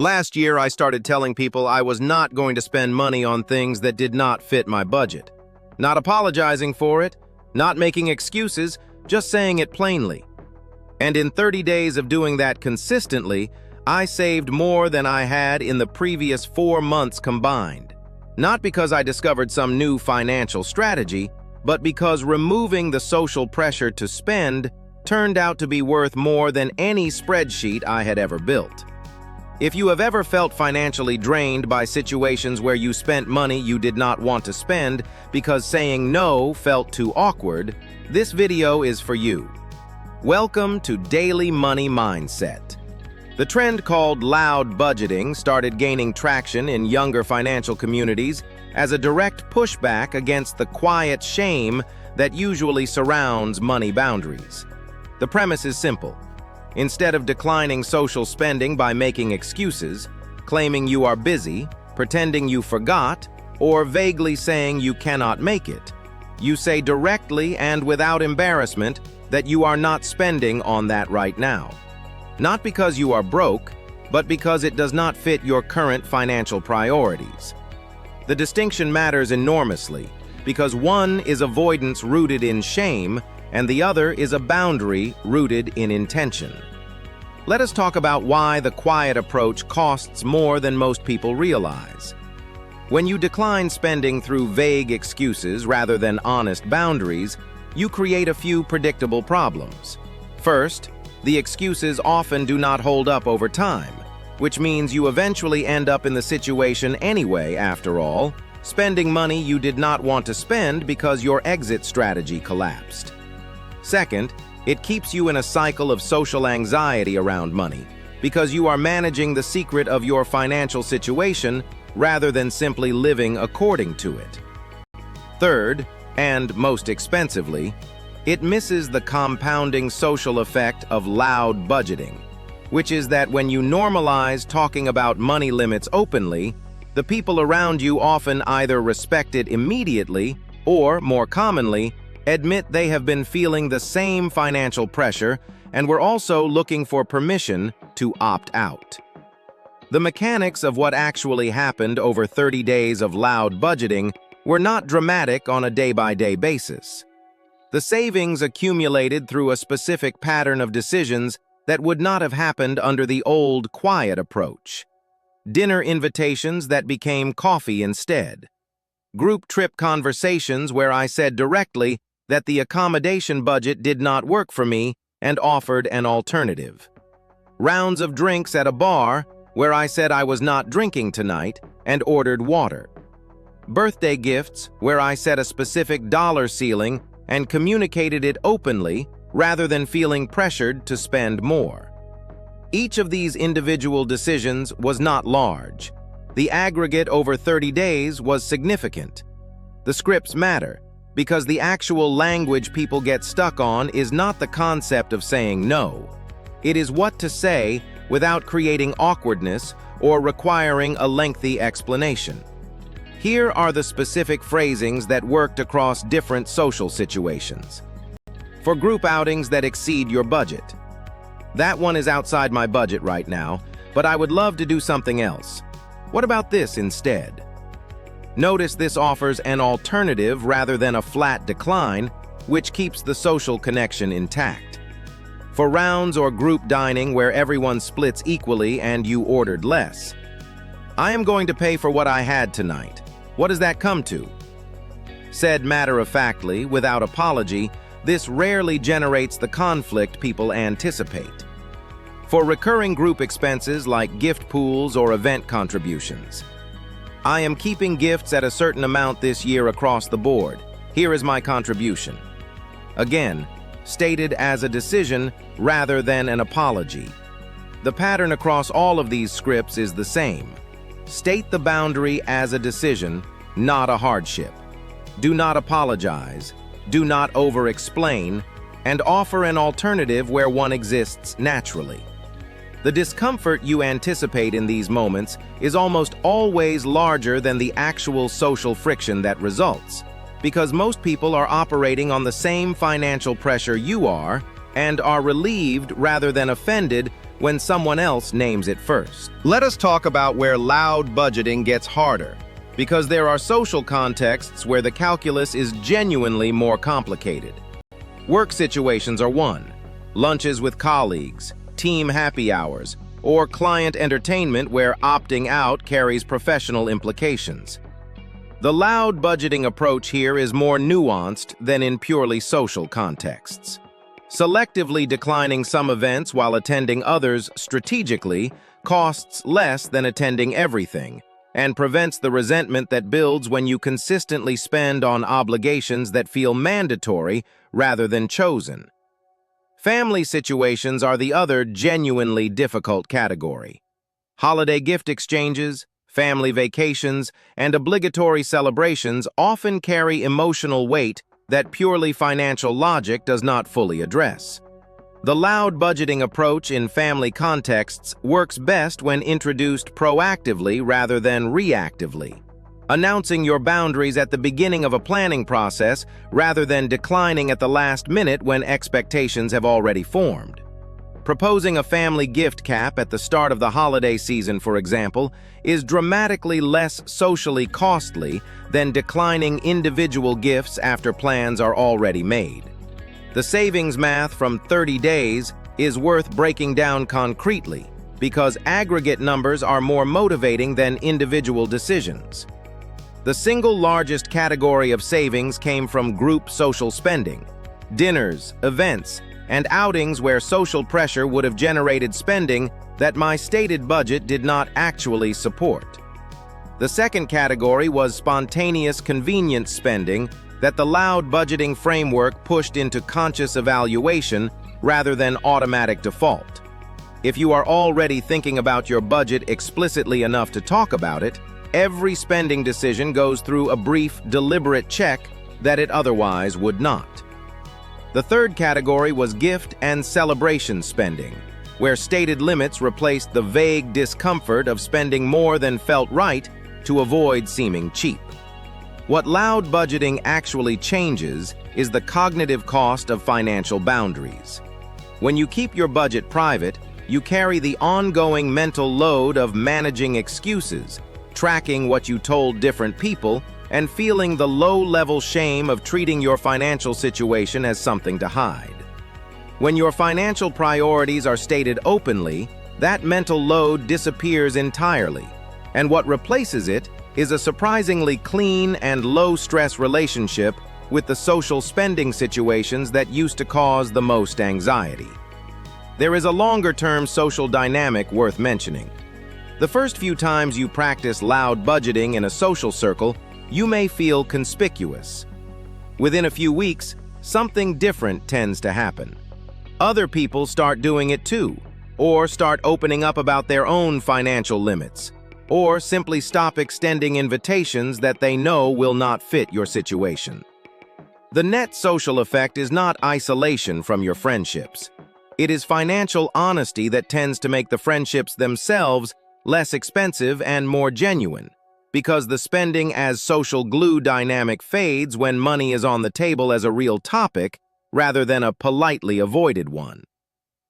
Last year, I started telling people I was not going to spend money on things that did not fit my budget. Not apologizing for it, not making excuses, just saying it plainly. And in 30 days of doing that consistently, I saved more than I had in the previous 4 months combined. Not because I discovered some new financial strategy, but because removing the social pressure to spend turned out to be worth more than any spreadsheet I had ever built. If you have ever felt financially drained by situations where you spent money you did not want to spend because saying no felt too awkward, this video is for you. Welcome to Daily Money Mindset. The trend called loud budgeting started gaining traction in younger financial communities as a direct pushback against the quiet shame that usually surrounds money boundaries. The premise is simple. Instead of declining social spending by making excuses, claiming you are busy, pretending you forgot, or vaguely saying you cannot make it, you say directly and without embarrassment that you are not spending on that right now. Not because you are broke, but because it does not fit your current financial priorities. The distinction matters enormously because one is avoidance rooted in shame and the other is a boundary rooted in intention. Let us talk about why the quiet approach costs more than most people realize. When you decline spending through vague excuses rather than honest boundaries, you create a few predictable problems. First, the excuses often do not hold up over time, which means you eventually end up in the situation anyway, after all, spending money you did not want to spend because your exit strategy collapsed. Second, it keeps you in a cycle of social anxiety around money because you are managing the secret of your financial situation rather than simply living according to it. Third, and most expensively, it misses the compounding social effect of loud budgeting, which is that when you normalize talking about money limits openly, the people around you often either respect it immediately or, more commonly, admit they have been feeling the same financial pressure and were also looking for permission to opt out. The mechanics of what actually happened over 30 days of loud budgeting were not dramatic on a day-by-day basis. The savings accumulated through a specific pattern of decisions that would not have happened under the old quiet approach. Dinner invitations that became coffee instead. Group trip conversations where I said directly that the accommodation budget did not work for me and offered an alternative. Rounds of drinks at a bar where I said I was not drinking tonight and ordered water. Birthday gifts where I set a specific dollar ceiling and communicated it openly rather than feeling pressured to spend more. Each of these individual decisions was not large. The aggregate over 30 days was significant. The scripts matter because the actual language people get stuck on is not the concept of saying no. It is what to say without creating awkwardness or requiring a lengthy explanation. Here are the specific phrasings that worked across different social situations. For group outings that exceed your budget. That one is outside my budget right now, but I would love to do something else. What about this instead? Notice this offers an alternative rather than a flat decline, which keeps the social connection intact. For rounds or group dining where everyone splits equally and you ordered less. I am going to pay for what I had tonight. What does that come to? Said matter-of-factly, without apology, this rarely generates the conflict people anticipate. For recurring group expenses like gift pools or event contributions. I am keeping gifts at a certain amount this year across the board. Here is my contribution. Again, stated as a decision rather than an apology. The pattern across all of these scripts is the same. State the boundary as a decision, not a hardship. Do not apologize, do not over-explain, and offer an alternative where one exists naturally. The discomfort you anticipate in these moments is almost always larger than the actual social friction that results, because most people are operating on the same financial pressure you are and are relieved rather than offended when someone else names it first. Let us talk about where loud budgeting gets harder, because there are social contexts where the calculus is genuinely more complicated. Work situations are one. Lunches with colleagues, team happy hours, or client entertainment where opting out carries professional implications. The loud budgeting approach here is more nuanced than in purely social contexts. Selectively declining some events while attending others strategically costs less than attending everything, and prevents the resentment that builds when you consistently spend on obligations that feel mandatory rather than chosen. Family situations are the other genuinely difficult category. Holiday gift exchanges, family vacations, and obligatory celebrations often carry emotional weight that purely financial logic does not fully address. The loud budgeting approach in family contexts works best when introduced proactively rather than reactively, announcing your boundaries at the beginning of a planning process rather than declining at the last minute when expectations have already formed. Proposing a family gift cap at the start of the holiday season, for example, is dramatically less socially costly than declining individual gifts after plans are already made. The savings math from 30 days is worth breaking down concretely because aggregate numbers are more motivating than individual decisions. The single largest category of savings came from group social spending, dinners, events, and outings where social pressure would have generated spending that my stated budget did not actually support. The second category was spontaneous convenience spending that the loud budgeting framework pushed into conscious evaluation rather than automatic default. If you are already thinking about your budget explicitly enough to talk about it, every spending decision goes through a brief, deliberate check that it otherwise would not. The third category was gift and celebration spending, where stated limits replaced the vague discomfort of spending more than felt right to avoid seeming cheap. What loud budgeting actually changes is the cognitive cost of financial boundaries. When you keep your budget private, you carry the ongoing mental load of managing excuses, tracking what you told different people, and feeling the low-level shame of treating your financial situation as something to hide. When your financial priorities are stated openly, that mental load disappears entirely, and what replaces it is a surprisingly clean and low-stress relationship with the social spending situations that used to cause the most anxiety. There is a longer-term social dynamic worth mentioning. The first few times you practice loud budgeting in a social circle, you may feel conspicuous. Within a few weeks, something different tends to happen. Other people start doing it too, or start opening up about their own financial limits, or simply stop extending invitations that they know will not fit your situation. The net social effect is not isolation from your friendships. It is financial honesty that tends to make the friendships themselves less expensive and more genuine, because the spending as social glue dynamic fades when money is on the table as a real topic rather than a politely avoided one.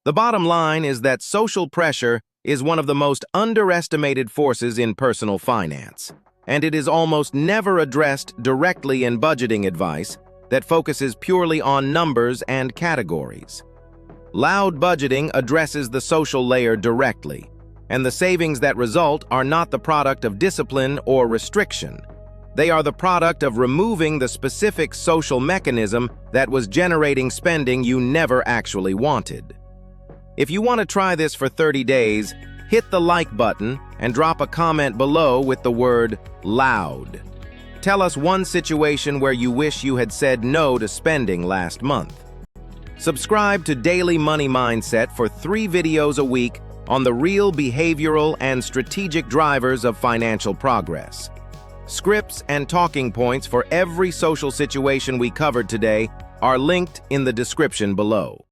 The bottom line is that social pressure is one of the most underestimated forces in personal finance, and it is almost never addressed directly in budgeting advice that focuses purely on numbers and categories. Loud budgeting addresses the social layer directly, and the savings that result are not the product of discipline or restriction. They are the product of removing the specific social mechanism that was generating spending you never actually wanted. If you want to try this for 30 days, hit the like button and drop a comment below with the word loud. Tell us one situation where you wish you had said no to spending last month. Subscribe to Daily Money Mindset for 3 videos a week on the real behavioral and strategic drivers of financial progress. Scripts and talking points for every social situation we covered today are linked in the description below.